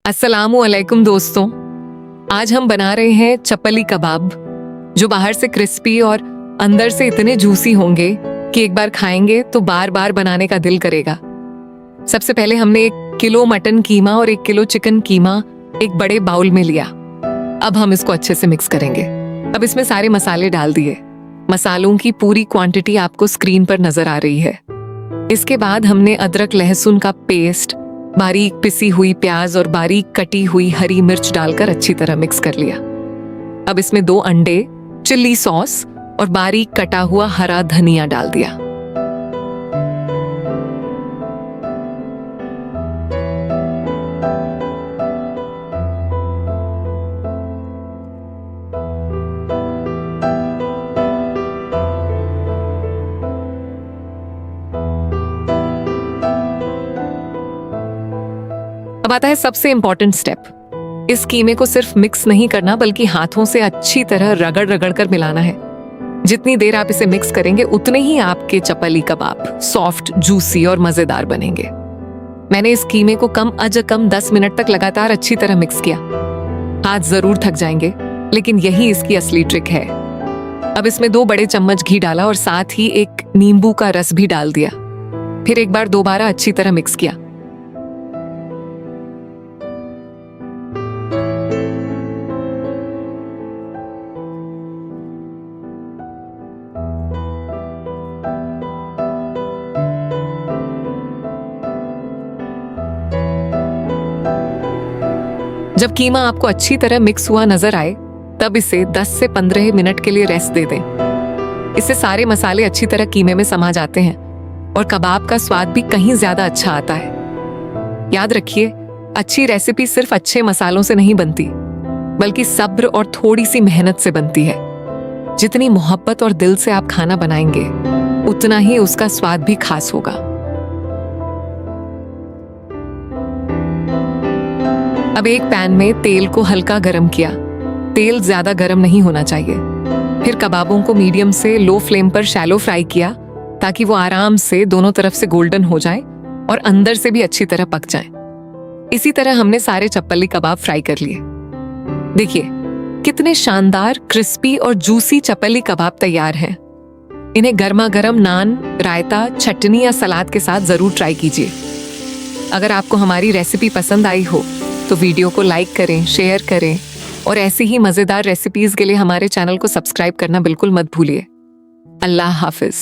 अस्सलामुअलैकुम दोस्तों, आज हम बना रहे हैं चपली कबाब, जो बाहर से क्रिस्पी और अंदर से इतने जूसी होंगे कि एक बार खाएंगे तो बार बार बनाने का दिल करेगा। सबसे पहले हमने 1 किलो मटन कीमा और 1 किलो चिकन कीमा एक बड़े बाउल में लिया। अब हम इसको अच्छे से मिक्स करेंगे। अब इसमें सारे मसाले डाल दिए। मसालों की पूरी क्वांटिटी आपको स्क्रीन पर नजर आ रही है। इसके बाद हमने अदरक लहसुन का पेस्ट, बारीक पिसी हुई प्याज और बारीक कटी हुई हरी मिर्च डालकर अच्छी तरह मिक्स कर लिया। अब इसमें 2 अंडे, चिल्ली सॉस और बारीक कटा हुआ हरा धनिया डाल दिया। अब आता है सबसे इंपॉर्टेंट स्टेप। इस कीमे को सिर्फ मिक्स नहीं करना बल्कि हाथों से अच्छी तरह रगड़ रगड़ कर मिलाना है। जितनी देर आप इसे मिक्स करेंगे उतने ही आपके चपली कबाब सॉफ्ट, जूसी और मजेदार बनेंगे। मैंने इस कीमे को कम अज कम 10 मिनट तक लगातार अच्छी तरह मिक्स किया। हाथ जरूर थक जाएंगे, लेकिन यही इसकी असली ट्रिक है। अब इसमें 2 बड़े चम्मच घी डाला और साथ ही 1 नींबू का रस भी डाल दिया। फिर एक बार दोबारा अच्छी तरह मिक्स किया। जब कीमा आपको अच्छी तरह मिक्स हुआ नजर आए, तब इसे 10 से 15 मिनट के लिए रेस्ट दे दें। इससे सारे मसाले अच्छी तरह कीमे में समा जाते हैं और कबाब का स्वाद भी कहीं ज्यादा अच्छा आता है। याद रखिए, अच्छी रेसिपी सिर्फ अच्छे मसालों से नहीं बनती, बल्कि सब्र और थोड़ी सी मेहनत से बनती है। जितनी मोहब्बत और दिल से आप खाना बनाएंगे, उतना ही उसका स्वाद भी खास होगा। अब एक पैन में तेल को हल्का गरम किया। तेल ज्यादा गरम नहीं होना चाहिए। फिर कबाबों को मीडियम से लो फ्लेम पर शैलो फ्राई किया, ताकि वो आराम से दोनों तरफ से गोल्डन हो जाए और अंदर से भी अच्छी तरह पक जाए। इसी तरह हमने सारे चपली कबाब फ्राई कर लिए। देखिए कितने शानदार, क्रिस्पी और जूसी चपली कबाब तैयार हैं। इन्हें गर्मा गर्म नान, रायता, चटनी या सलाद के साथ जरूर ट्राई कीजिए। अगर आपको हमारी रेसिपी पसंद आई हो तो वीडियो को लाइक करें, शेयर करें और ऐसी ही मजेदार रेसिपीज के लिए हमारे चैनल को सब्सक्राइब करना बिल्कुल मत भूलिए। अल्लाह हाफिज।